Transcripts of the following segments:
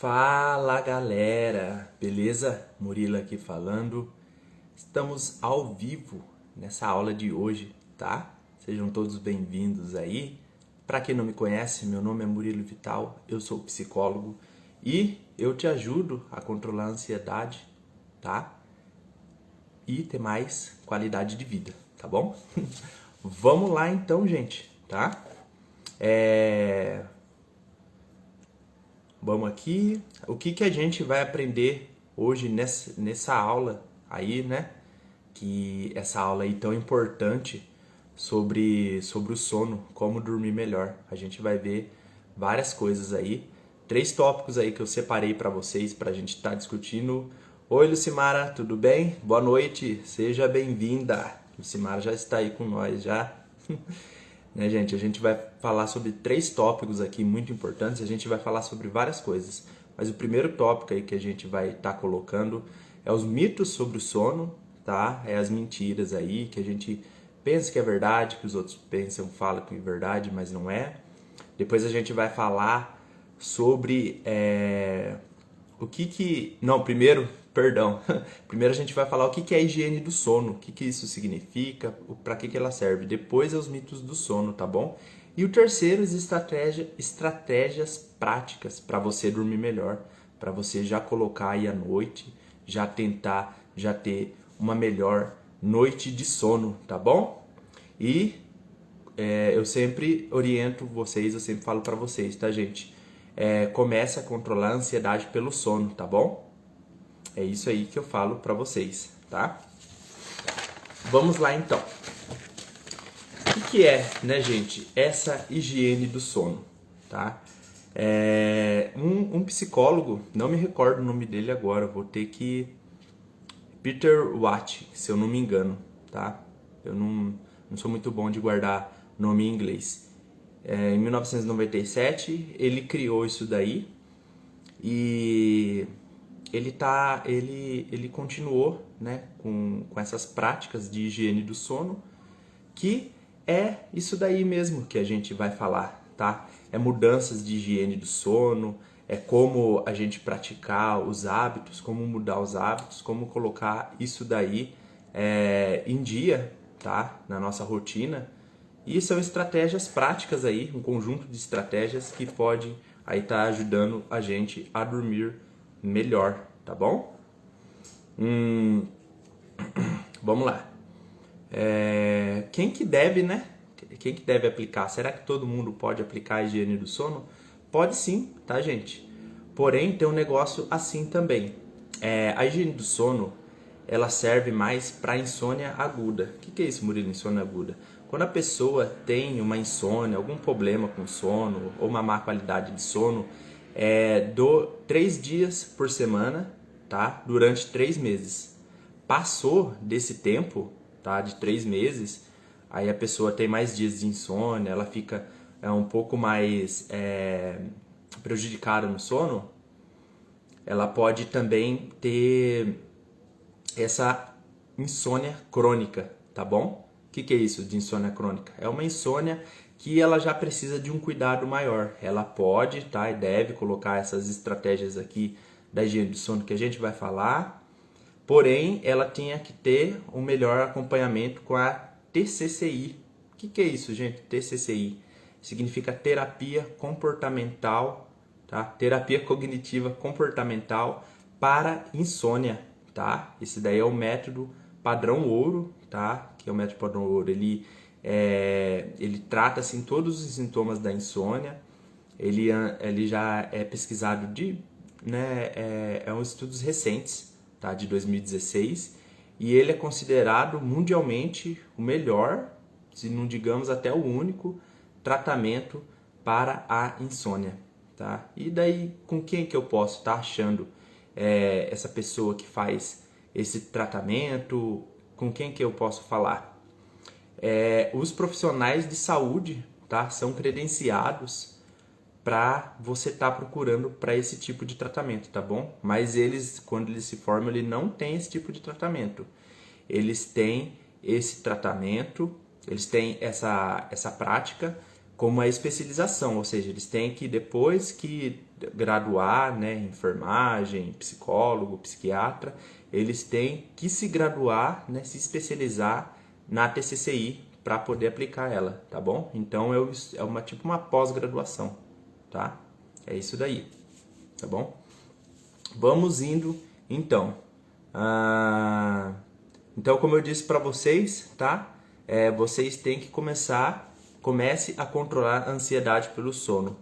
Fala galera, beleza? Murilo aqui falando. Estamos ao vivo nessa aula de hoje, tá? Sejam todos bem-vindos aí. Para quem não me conhece, meu nome é Murilo Vital, eu sou psicólogo e eu te ajudo a controlar a ansiedade, tá? E ter mais qualidade de vida, tá bom? Vamos lá então, gente, tá? Vamos aqui. O que a gente vai aprender hoje nessa aula aí, né? Que essa aula aí tão importante sobre o sono, como dormir melhor. A gente vai ver várias coisas aí. 3 tópicos aí que eu separei para vocês para a gente estar discutindo. Oi, Lucimara, tudo bem? Boa noite, seja bem-vinda. Lucimara já está aí com nós já. Né, gente? A gente vai falar sobre 3 tópicos aqui muito importantes. A gente vai falar sobre várias coisas. Mas o primeiro tópico aí que a gente vai estar colocando é os mitos sobre o sono, tá? É as mentiras aí que a gente pensa que é verdade, que os outros pensam, falam que é verdade, mas não é. Depois a gente vai falar sobre o que... Não, perdão. Primeiro a gente vai falar o que é a higiene do sono, o que isso significa, para que ela serve. Depois é os mitos do sono, tá bom? E o terceiro, as estratégias práticas para você dormir melhor, para você já colocar aí à noite, já tentar, já ter uma melhor noite de sono, tá bom? E eu sempre oriento vocês, eu sempre falo para vocês, tá, gente? Comece a controlar a ansiedade pelo sono, tá bom? É isso aí que eu falo para vocês, tá? Vamos lá então. O que é, né, gente, essa higiene do sono, tá? Um psicólogo, não me recordo o nome dele agora, vou ter que... Peter Watt, se eu não me engano, tá? Eu não sou muito bom de guardar nome em inglês. Em 1997, ele criou isso daí e ele continuou, né, com essas práticas de higiene do sono, que é isso daí mesmo que a gente vai falar, tá? É mudanças de higiene do sono, é como a gente praticar os hábitos, como mudar os hábitos, como colocar isso daí em dia, tá? Na nossa rotina. E são estratégias práticas aí, um conjunto de estratégias que podem aí estar ajudando a gente a dormir melhor, tá bom? Vamos lá. Quem que deve, né? Quem que deve aplicar? Será que todo mundo pode aplicar a higiene do sono? Pode sim, tá, gente? Porém, tem um negócio assim também. A higiene do sono, ela serve mais para insônia aguda. O que é isso, Murilo, insônia aguda? Quando a pessoa tem uma insônia, algum problema com sono ou uma má qualidade de sono, do 3 dias por semana, tá? Durante 3 meses. Passou desse tempo, tá? De 3 meses, aí a pessoa tem mais dias de insônia, ela fica um pouco mais prejudicada no sono, ela pode também ter essa insônia crônica, tá bom? O que é isso de insônia crônica? É uma insônia que ela já precisa de um cuidado maior. Ela pode, tá, e deve colocar essas estratégias aqui da higiene do sono que a gente vai falar, porém ela tinha que ter um melhor acompanhamento com a TCCI. O que é isso, gente? TCCI significa terapia comportamental, tá? Terapia cognitiva comportamental para insônia, tá? Esse daí é o método padrão ouro, tá? Que é o método padrão ouro. Ele trata assim todos os sintomas da insônia. Ele já é pesquisado né? Um estudos recentes, tá? De 2016, e ele é considerado mundialmente o melhor, se não digamos até o único tratamento para a insônia, tá? E daí, com quem que eu posso estar achando essa pessoa que faz esse tratamento? Com quem que eu posso falar? Os profissionais de saúde, tá? São credenciados para você estar procurando para esse tipo de tratamento, tá bom? Mas eles, quando eles se formam, ele não tem esse tipo de tratamento. Eles têm esse tratamento, eles têm essa prática como a especialização, ou seja, eles têm que, depois que graduar, né, em enfermagem, psicólogo, psiquiatra, eles têm que se graduar, né, se especializar na TCCI para poder aplicar ela, tá bom? Então é uma tipo uma pós-graduação, tá? É isso daí, tá bom? Vamos indo, então. Então, como eu disse para vocês, tá? Vocês têm que comece a controlar a ansiedade pelo sono.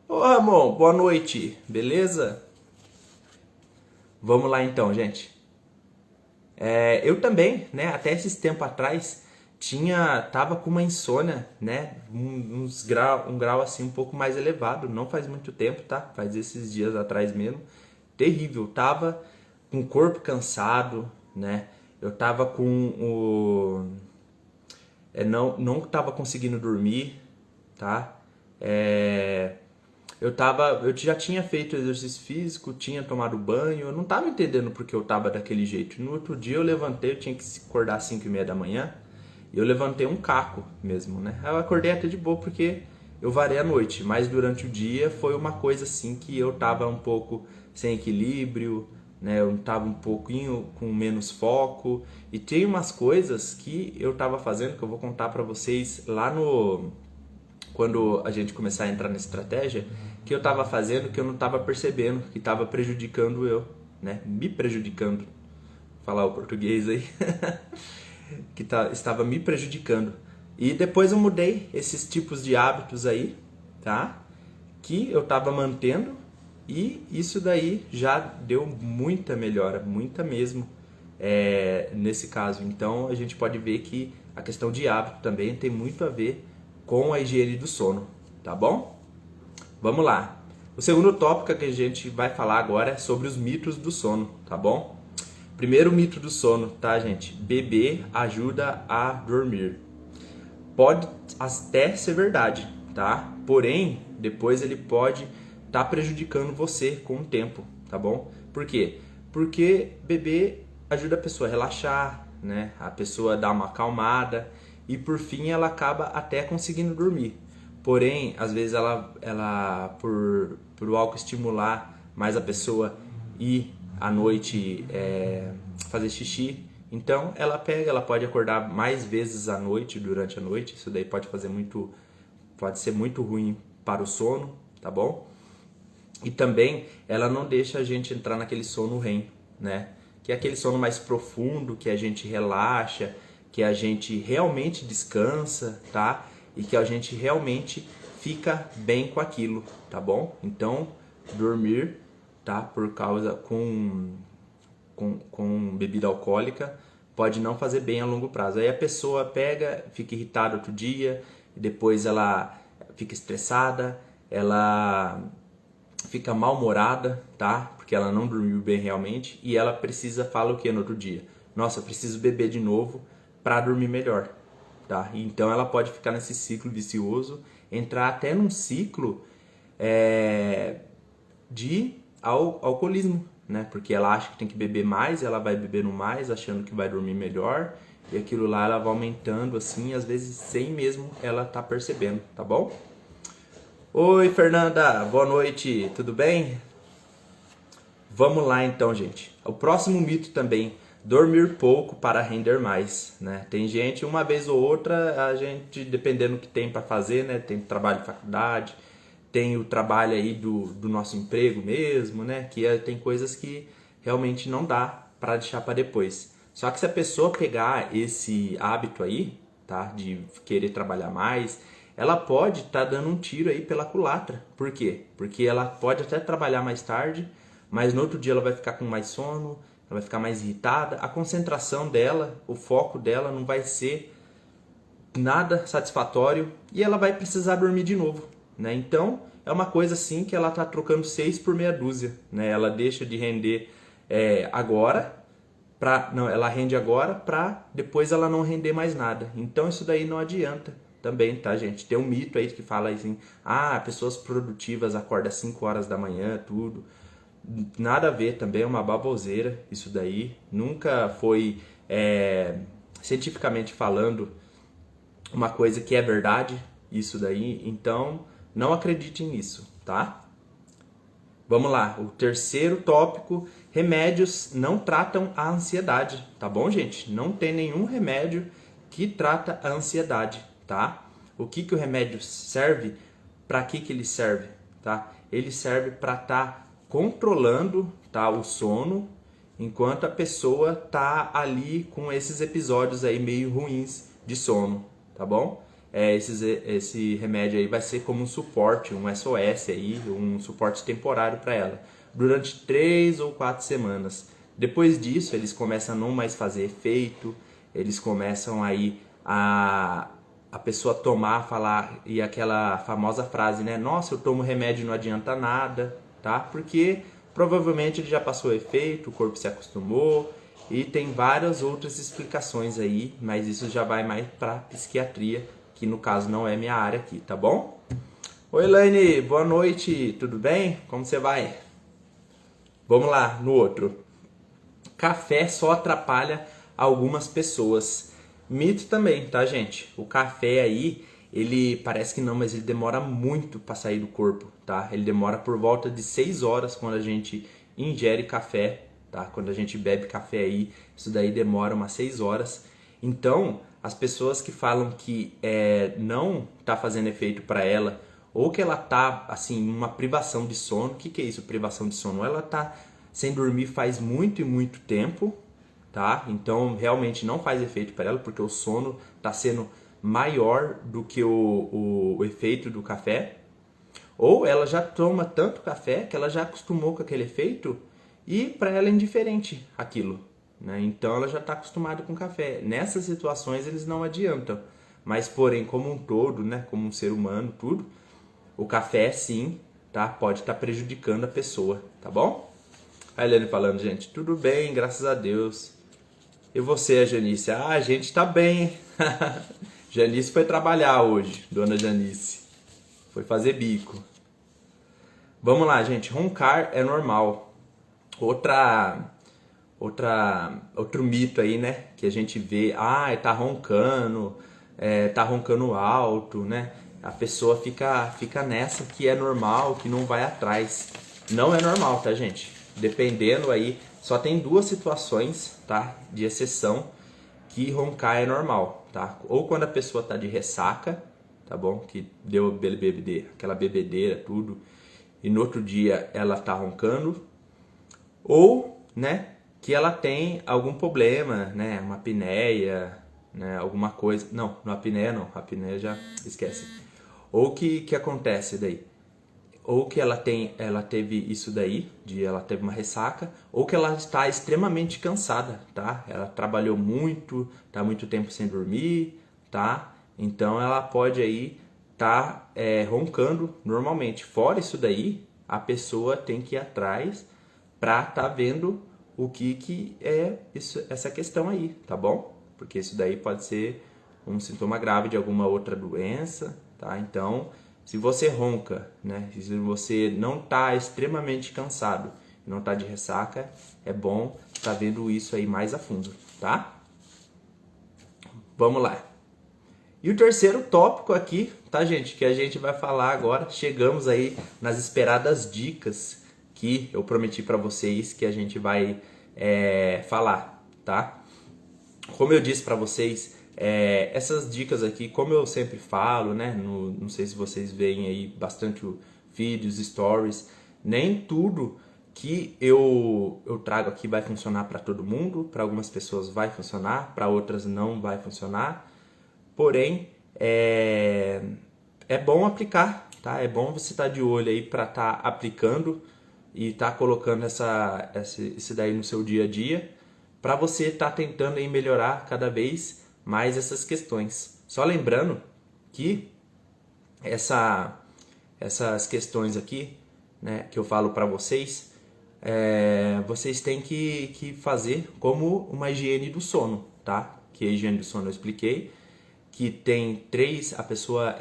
Ô Ramon, boa noite, beleza? Vamos lá então, gente. Eu também, né? Até esses tempos atrás tava com uma insônia, né? Um grau assim um pouco mais elevado. Não faz muito tempo, tá? Faz esses dias atrás mesmo. Terrível. Tava com o corpo cansado, né? Eu tava com o não tava conseguindo dormir, tá? Eu já tinha feito exercício físico, tinha tomado banho, eu não tava entendendo porque eu tava daquele jeito. No outro dia eu levantei, eu tinha que acordar às 5h30 da manhã, e eu levantei um caco mesmo, né? Eu acordei até de boa porque eu varei a noite, mas durante o dia foi uma coisa assim que eu tava um pouco sem equilíbrio, né? Eu tava um pouquinho com menos foco, e tem umas coisas que eu tava fazendo que eu vou contar pra vocês lá quando a gente começar a entrar na estratégia, que eu estava fazendo que eu não estava percebendo, que estava prejudicando eu, né? Me prejudicando. Vou falar o português aí. Estava me prejudicando. E depois eu mudei esses tipos de hábitos aí, tá? Que eu estava mantendo, e isso daí já deu muita melhora, muita mesmo, nesse caso. Então a gente pode ver que a questão de hábito também tem muito a ver com a higiene do sono, tá bom? Vamos lá. O segundo tópico que a gente vai falar agora é sobre os mitos do sono, tá bom? Primeiro mito do sono, tá, gente? Beber ajuda a dormir. Pode até ser verdade, tá? Porém, depois ele pode estar prejudicando você com o tempo, tá bom? Por quê? Porque beber ajuda a pessoa a relaxar, né? A pessoa dá uma acalmada, e por fim ela acaba até conseguindo dormir. Porém, às vezes ela por o álcool estimular mais a pessoa ir à noite fazer xixi, então ela pode acordar mais vezes à noite, durante a noite. Isso daí pode ser muito ruim para o sono, tá bom? E também ela não deixa a gente entrar naquele sono REM, né? Que é aquele sono mais profundo, que a gente relaxa, que a gente realmente descansa, tá? E que a gente realmente fica bem com aquilo, tá bom? Então, dormir, tá? Por causa com bebida alcoólica pode não fazer bem a longo prazo. Aí a pessoa fica irritada outro dia, e depois ela fica estressada, ela fica mal-humorada, tá? Porque ela não dormiu bem realmente, e ela fala o que no outro dia? Nossa, eu preciso beber de novo para dormir melhor, tá? Então ela pode ficar nesse ciclo vicioso, entrar até num ciclo de alcoolismo, né? Porque ela acha que tem que beber mais, ela vai bebendo mais, achando que vai dormir melhor, e aquilo lá ela vai aumentando assim, às vezes sem mesmo ela tá percebendo, tá bom? Oi, Fernanda, boa noite, tudo bem? Vamos lá então, gente. O próximo mito também: dormir pouco para render mais, né? Tem gente, uma vez ou outra, a gente, dependendo do que tem para fazer, né? Tem trabalho de faculdade, tem o trabalho aí do nosso emprego mesmo, né? Que tem coisas que realmente não dá para deixar para depois. Só que se a pessoa pegar esse hábito aí, tá? De querer trabalhar mais, ela pode estar dando um tiro aí pela culatra. Por quê? Porque ela pode até trabalhar mais tarde, mas no outro dia ela vai ficar com mais sono, ela vai ficar mais irritada, a concentração dela, o foco dela não vai ser nada satisfatório, e ela vai precisar dormir de novo, né? Então, é uma coisa assim que ela está trocando 6 por meia dúzia, né? Ela deixa de render agora, ela rende agora para depois ela não render mais nada. Então, isso daí não adianta também, tá, gente? Tem um mito aí que fala assim, pessoas produtivas acordam às 5 horas da manhã, tudo. Nada a ver, também é uma baboseira isso daí. Nunca foi cientificamente falando uma coisa que é verdade, isso daí, então não acredite nisso, tá? Vamos lá, o terceiro tópico, remédios não tratam a ansiedade, tá bom, gente? Não tem nenhum remédio que trata a ansiedade, tá? O que o remédio serve? Para que ele serve, tá? Ele serve para estar controlando, tá, o sono, enquanto a pessoa tá ali com esses episódios aí meio ruins de sono, tá bom? Esse remédio aí vai ser como um suporte, um SOS aí, um suporte temporário para ela, durante 3 ou 4 semanas. Depois disso, eles começam a não mais fazer efeito, eles começam aí a pessoa tomar, falar, e aquela famosa frase, né? Nossa, eu tomo remédio e não adianta nada, tá? Porque provavelmente ele já passou o efeito, o corpo se acostumou, e tem várias outras explicações aí, mas isso já vai mais para psiquiatria, que no caso não é minha área aqui, tá bom? Oi, Elaine, boa noite, tudo bem? Como você vai? Vamos lá, no outro. Café só atrapalha algumas pessoas. Mito também, tá, gente? O café aí, ele parece que não, mas ele demora muito para sair do corpo, tá? Ele demora por volta de 6 horas quando a gente ingere café, tá? Quando a gente bebe café aí, isso daí demora umas 6 horas. Então, as pessoas que falam que não tá fazendo efeito para ela, ou que ela tá, assim, uma privação de sono. O que é isso, privação de sono? Ela tá sem dormir faz muito e muito tempo, tá? Então, realmente não faz efeito para ela, porque o sono tá sendo maior do que o efeito do café. Ou ela já toma tanto café que ela já acostumou com aquele efeito e para ela é indiferente aquilo, né? Então ela já está acostumada com café. Nessas situações eles não adiantam, mas porém como um todo, né, como um ser humano, tudo, o café sim, tá? Pode estar prejudicando a pessoa, tá bom? A Helene falando, gente, tudo bem, graças a Deus. E você, a Janice? Ah, a gente tá bem, hein? Janice foi trabalhar hoje, dona Janice. Foi fazer bico. Vamos lá, gente. Roncar é normal. Outro mito aí, né? Que a gente vê, tá roncando alto, né? A pessoa fica nessa que é normal, que não vai atrás. Não é normal, tá, gente? Dependendo aí, só tem 2 situações, tá? De exceção que roncar é normal, tá? Ou quando a pessoa tá de ressaca, tá bom? Que deu aquela bebedeira, tudo, e no outro dia ela tá roncando, ou, né, que ela tem algum problema, né, uma apneia, né, alguma coisa. Não a apneia não, a apneia já esquece. Ou que acontece daí? Ou que ela teve isso daí, ela teve uma ressaca, ou que ela está extremamente cansada, tá? Ela trabalhou muito, tá muito tempo sem dormir, tá? Então ela pode aí tá roncando normalmente. Fora isso daí, a pessoa tem que ir atrás pra tá vendo o que é essa questão aí, tá bom? Porque isso daí pode ser um sintoma grave de alguma outra doença, tá? Então, se você ronca, né? Se você não está extremamente cansado, não está de ressaca, é bom estar vendo isso aí mais a fundo, tá? Vamos lá. E o terceiro tópico aqui, tá, gente? Que a gente vai falar agora. Chegamos aí nas esperadas dicas que eu prometi para vocês que a gente vai falar, tá? Como eu disse para vocês, essas dicas aqui, como eu sempre falo, né? Não sei se vocês veem aí bastante vídeos, stories, nem tudo que eu trago aqui vai funcionar para todo mundo. Para algumas pessoas vai funcionar, para outras não vai funcionar. Porém, é bom aplicar, tá? É bom você estar de olho aí para estar aplicando e estar colocando esse daí no seu dia a dia, para você estar tentando aí melhorar cada vez mais essas questões. Só lembrando que essas questões aqui, né, que eu falo para vocês, vocês têm que fazer como uma higiene do sono, tá? Que a higiene do sono eu expliquei, que a pessoa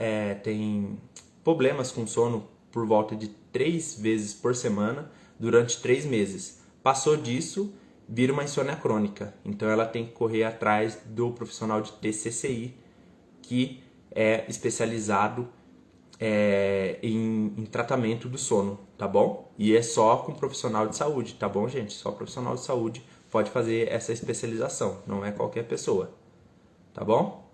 tem problemas com sono por volta de 3 vezes por semana durante 3 meses. Passou disso, vira uma insônia crônica. Então ela tem que correr atrás do profissional de TCCI, que é especializado em tratamento do sono, tá bom? E é só com profissional de saúde, tá bom, gente? Só profissional de saúde pode fazer essa especialização, não é qualquer pessoa, tá bom?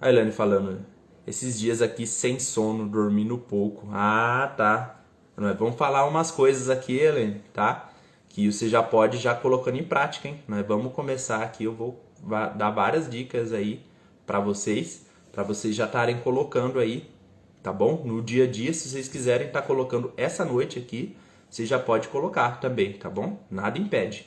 A Elaine falando, esses dias aqui sem sono, dormindo pouco. Ah, tá. Nós vamos falar umas coisas aqui, Elaine, tá? Que você já pode já colocando em prática, hein? Nós vamos começar aqui, eu vou dar várias dicas aí para vocês já estarem colocando aí, tá bom? No dia a dia, se vocês quiserem estar colocando essa noite aqui, você já pode colocar também, tá bom? Nada impede.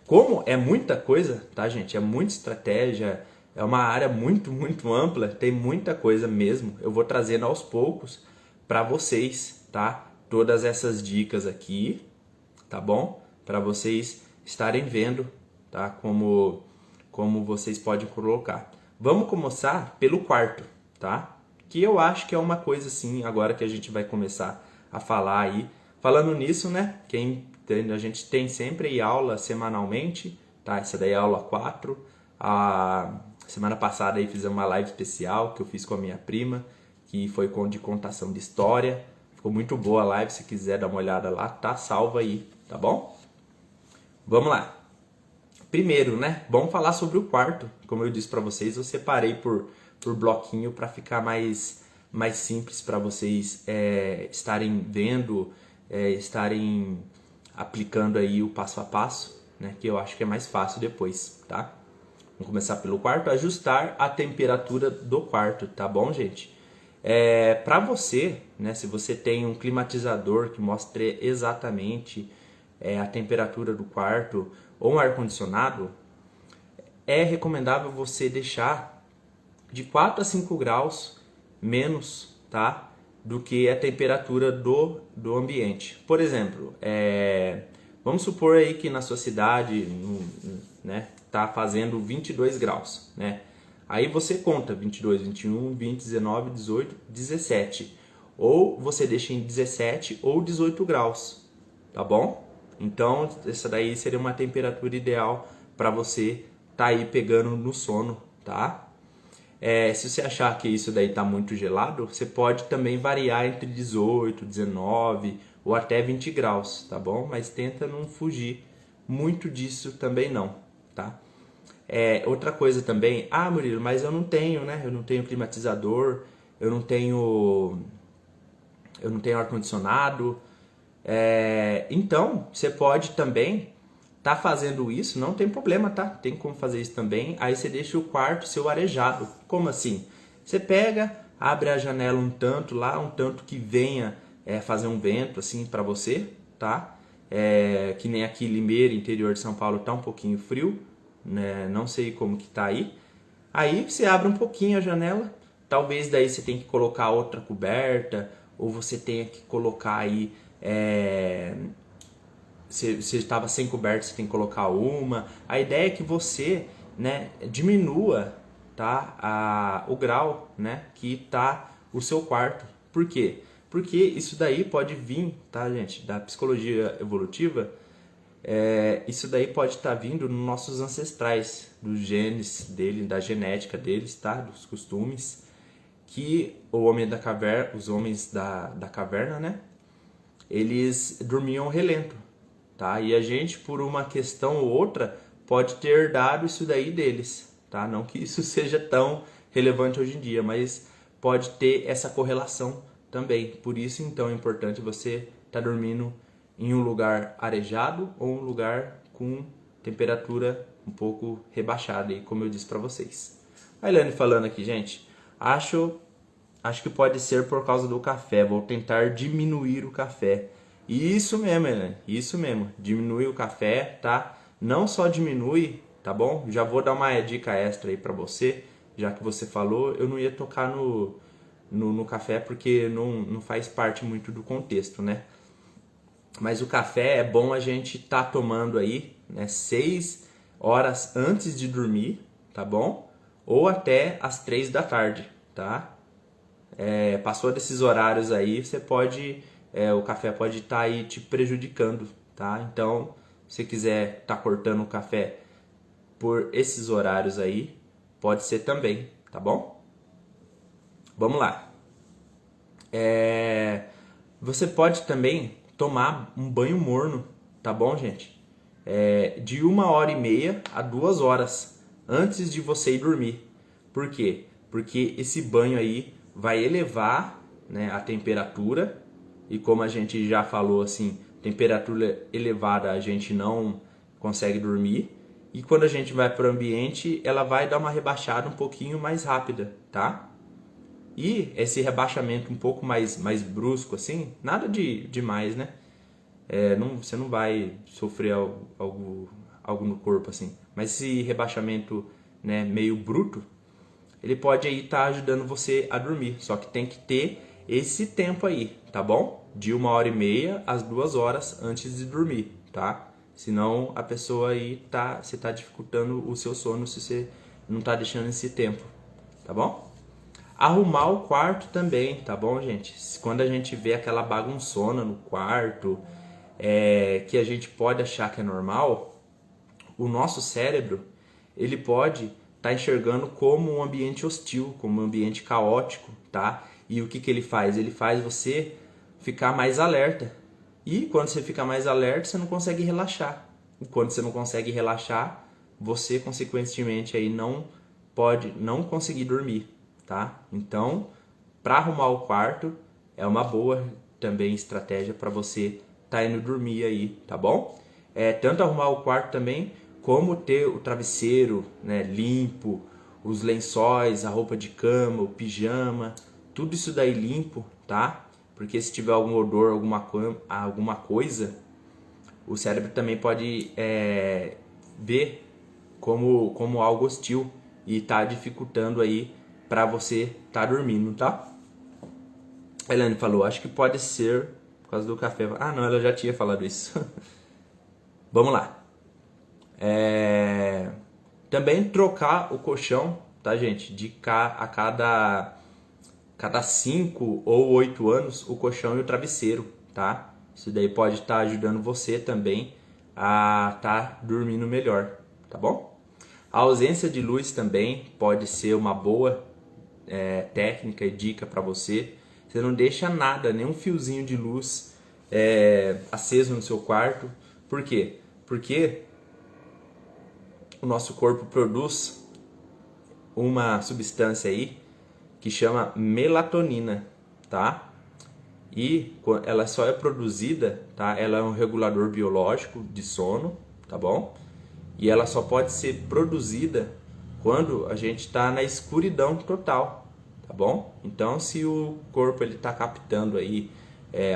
Como é muita coisa, tá, gente? É muita estratégia, é uma área muito, muito ampla, tem muita coisa mesmo. Eu vou trazendo aos poucos para vocês, tá? Todas essas dicas aqui, tá bom? Para vocês estarem vendo, tá? Como vocês podem colocar. Vamos começar pelo quarto, tá? Que eu acho que é uma coisa assim, agora que a gente vai começar a falar aí. Falando nisso, né? A gente tem sempre aí aula semanalmente, tá? Essa daí é a aula 4. A semana passada aí fizemos uma live especial que eu fiz com a minha prima, que foi de contação de história. Ficou muito boa a live, se quiser dar uma olhada lá, tá salva aí, tá bom? Vamos lá. Primeiro, né? Vamos falar sobre o quarto. Como eu disse para vocês, eu separei por bloquinho para ficar mais simples para vocês estarem vendo, estarem aplicando aí o passo a passo, né? Que eu acho que é mais fácil depois, tá? Vamos começar pelo quarto. Ajustar a temperatura do quarto, tá bom, gente? Para você, né? Se você tem um climatizador que mostre exatamente a temperatura do quarto ou um ar-condicionado, é recomendável você deixar de 4 a 5 graus menos, tá? Do que a temperatura do ambiente. Por exemplo, vamos supor aí que na sua cidade, né, tá fazendo 22 graus, né? Aí você conta 22, 21, 20, 19, 18, 17. Ou você deixa em 17 ou 18 graus, tá bom? Então, essa daí seria uma temperatura ideal para você tá aí pegando no sono, tá? Se você achar que isso daí tá muito gelado, você pode também variar entre 18, 19 ou até 20 graus, tá bom? Mas tenta não fugir muito disso também não, tá? Outra coisa também, Murilo, mas eu não tenho, né? Eu não tenho climatizador, eu não tenho ar-condicionado. Então, você pode também tá fazendo isso, não tem problema, tá? Tem como fazer isso também. Aí você deixa o quarto seu arejado. Como assim? Você pega, abre a janela um tanto lá, um tanto que venha fazer um vento assim para você, tá? Que nem aqui Limeira, interior de São Paulo, tá um pouquinho frio, né? Não sei como que tá aí. Aí você abre um pouquinho a janela, talvez daí você tenha que colocar outra coberta, ou você tenha que colocar aí se você estava sem coberta, você tem que colocar uma. A ideia é que você, né, diminua, tá, o grau, né, que tá o seu quarto. Por quê? Porque isso daí pode vir, tá, gente, da psicologia evolutiva. Isso daí pode estar vindo nos nossos ancestrais, dos genes dele, da genética deles, tá, dos costumes, que o homem da caverna, os homens da caverna, né, eles dormiam relento, tá? E a gente, por uma questão ou outra, pode ter herdado isso daí deles, tá? Não que isso seja tão relevante hoje em dia, mas pode ter essa correlação também. Por isso, então, é importante você estar dormindo em um lugar arejado ou um lugar com temperatura um pouco rebaixada, aí, como eu disse para vocês. A Elaine falando aqui, gente, acho que pode ser por causa do café. Vou tentar diminuir o café. Isso mesmo, né? Isso mesmo. Diminui o café, tá? Não só diminui, tá bom? Já vou dar uma dica extra aí pra você. Já que você falou, eu não ia tocar no café porque não faz parte muito do contexto, né? Mas o café é bom a gente tá tomando aí, né? 6 horas antes de dormir, tá bom? Ou até às 3 da tarde, tá? Passou desses horários aí, você pode, o café pode estar aí te prejudicando, tá? Então, se você quiser estar cortando o café por esses horários aí, pode ser também, tá bom? Vamos lá. Você pode também tomar um banho morno, tá bom, gente? De 1h30 a 2 horas antes de você ir dormir. Por quê? Porque esse banho aí vai elevar, né, a temperatura, e como a gente já falou, assim, temperatura elevada a gente não consegue dormir, e quando a gente vai para o ambiente, ela vai dar uma rebaixada um pouquinho mais rápida, tá? E esse rebaixamento um pouco mais brusco, assim, nada de demais, né? Você não vai sofrer algo no corpo, assim. Mas esse rebaixamento, né, meio bruto, ele pode aí estar ajudando você a dormir. Só que tem que ter esse tempo aí, tá bom? De 1h30 às 2 horas antes de dormir, tá? Senão a pessoa aí você tá dificultando o seu sono se você não tá deixando esse tempo, tá bom? Arrumar o quarto também, tá bom, gente? Quando a gente vê aquela bagunçona no quarto, que a gente pode achar que é normal, o nosso cérebro, ele pode estar enxergando como um ambiente hostil, como um ambiente caótico, tá? E o que ele faz? Ele faz você ficar mais alerta. E quando você fica mais alerta, você não consegue relaxar. E quando você não consegue relaxar, você, consequentemente, aí não conseguir dormir, tá? Então, para arrumar o quarto, é uma boa também estratégia para você estar indo dormir aí, tá bom? Tanto arrumar o quarto também, como ter o travesseiro, né, limpo, os lençóis, a roupa de cama, o pijama, tudo isso daí limpo, tá? Porque se tiver algum odor, alguma coisa, o cérebro também pode ver como algo hostil e tá dificultando aí para você tá dormindo, tá? A Elaine falou, acho que pode ser por causa do café. Ah, não, ela já tinha falado isso. Vamos lá. Também trocar o colchão, tá, gente? A cada 5 ou 8 anos, o colchão e o travesseiro, tá? Isso daí pode estar ajudando você também a estar dormindo melhor, tá bom? A ausência de luz também pode ser uma boa técnica e dica para você. Você não deixa nada, nenhum fiozinho de luz aceso no seu quarto. Por quê? Porque o nosso corpo produz uma substância aí que chama melatonina, tá? E ela só é produzida, tá? Ela é um regulador biológico de sono, tá bom? E ela só pode ser produzida quando a gente está na escuridão total, tá bom? Então, se o corpo ele está captando aí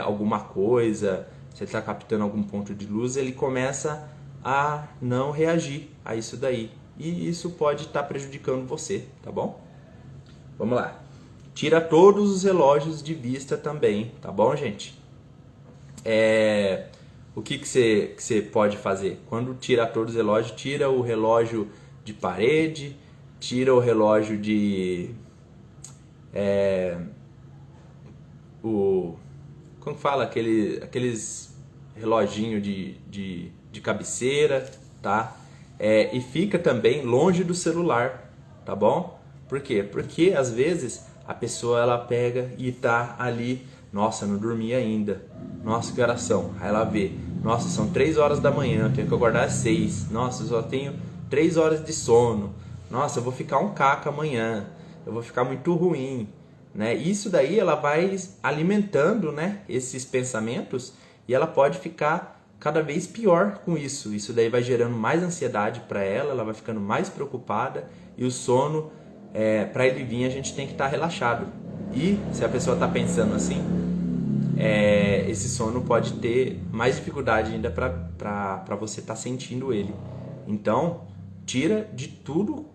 alguma coisa, se ele está captando algum ponto de luz, ele começa a não reagir a isso daí. E isso pode estar prejudicando você, tá bom? Vamos lá. Tira todos os relógios de vista também, tá bom, gente? O que você pode fazer? Quando tira todos os relógios, tira o relógio de parede, tira o relógio de... como que fala? Aqueles reloginho de cabeceira, tá? E fica também longe do celular, tá bom? Por quê? Porque às vezes a pessoa ela pega e tá ali, nossa, não dormi ainda, nossa, que horas são? Aí ela vê, nossa, são 3 horas da manhã, eu tenho que acordar às 6, nossa, eu só tenho 3 horas de sono, nossa, eu vou ficar um caca amanhã, eu vou ficar muito ruim, né? Isso daí ela vai alimentando, né, esses pensamentos e ela pode ficar cada vez pior com isso. Isso daí vai gerando mais ansiedade para ela vai ficando mais preocupada e o sono, para ele vir, a gente tem que estar relaxado. E se a pessoa está pensando assim, esse sono pode ter mais dificuldade ainda para você estar sentindo ele. Então, tira de tudo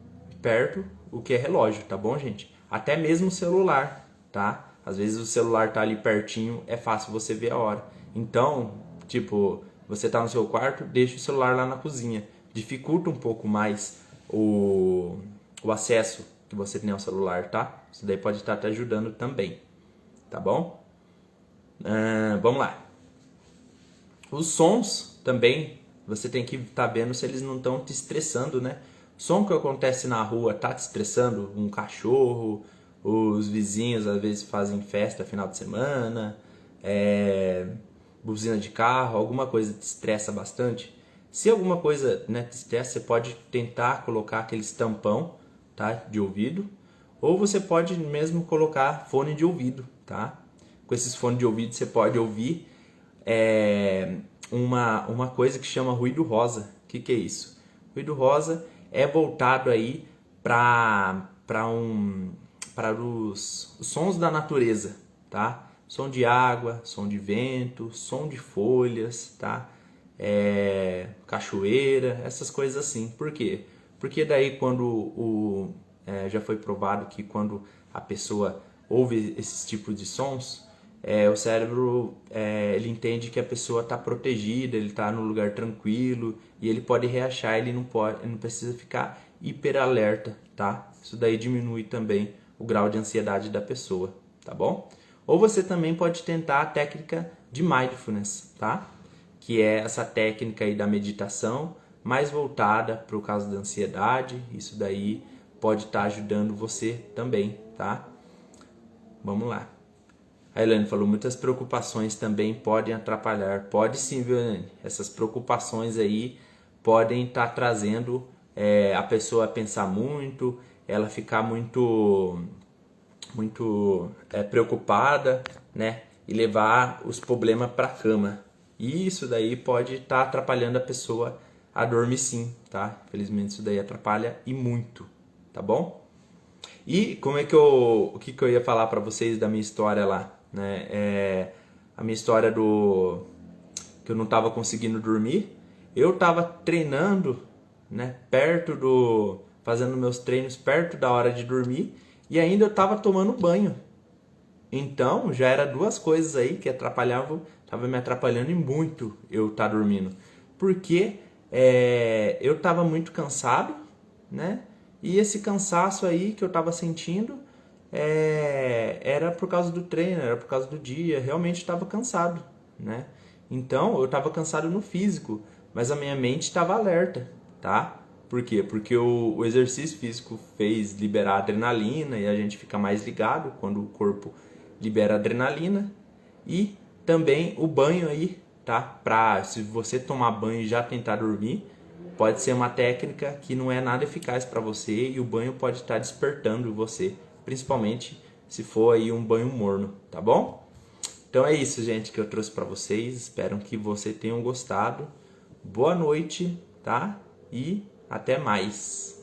perto o que é relógio, tá bom, gente? Até mesmo o celular, tá? Às vezes o celular tá ali pertinho, é fácil você ver a hora. Então, tipo, você tá no seu quarto, deixa o celular lá na cozinha. Dificulta um pouco mais o acesso que você tem ao celular, tá? Isso daí pode estar te ajudando também, tá bom? Vamos lá. Os sons também, você tem que estar vendo se eles não estão te estressando, né? som que acontece na rua tá te estressando? Um cachorro, os vizinhos às vezes fazem festa final de semana, buzina de carro, alguma coisa te estressa bastante? Se alguma coisa, né, te estressa, você pode tentar colocar aquele tampão, tá, de ouvido, ou você pode mesmo colocar fone de ouvido, tá? Com esses fones de ouvido você pode ouvir uma coisa que chama ruído rosa. O que é isso? Ruído rosa é voltado aí para os sons da natureza, tá? Som de água, som de vento, som de folhas, tá? Cachoeira, essas coisas assim. Por quê? Porque daí quando já foi provado que quando a pessoa ouve esses tipos de sons, o cérebro ele entende que a pessoa está protegida, ele está no lugar tranquilo e ele pode relaxar, ele não precisa ficar hiper alerta, tá? Isso daí diminui também o grau de ansiedade da pessoa, tá bom? Ou você também pode tentar a técnica de mindfulness, tá? Que é essa técnica aí da meditação mais voltada para o caso da ansiedade. Isso daí pode estar ajudando você também, tá? Vamos lá. A Elaine falou, muitas preocupações também podem atrapalhar. Pode sim, viu, Elaine? Essas preocupações aí podem estar trazendo a pessoa a pensar muito, ela ficar muito preocupada, né? E levar os problemas para a cama. E isso daí pode estar atrapalhando a pessoa a dormir sim, tá? Infelizmente isso daí atrapalha e muito, tá bom? E como é que o que eu ia falar para vocês da minha história lá, né? A minha história que eu não estava conseguindo dormir, eu estava treinando, né? Fazendo meus treinos perto da hora de dormir e ainda eu estava tomando banho. Então já era duas coisas aí que estava me atrapalhando e muito eu estar dormindo, porque eu estava muito cansado, né? E esse cansaço aí que eu estava sentindo era por causa do treino, era por causa do dia, realmente estava cansado, né? Então eu estava cansado no físico, mas a minha mente estava alerta, tá? Por quê? Porque o exercício físico fez liberar adrenalina e a gente fica mais ligado quando o corpo libera adrenalina. E também o banho aí, tá? Se você tomar banho e já tentar dormir, pode ser uma técnica que não é nada eficaz para você e o banho pode estar despertando você, principalmente se for aí um banho morno, tá bom? Então é isso, gente, que eu trouxe para vocês. Espero que vocês tenham gostado. Boa noite, tá? E até mais.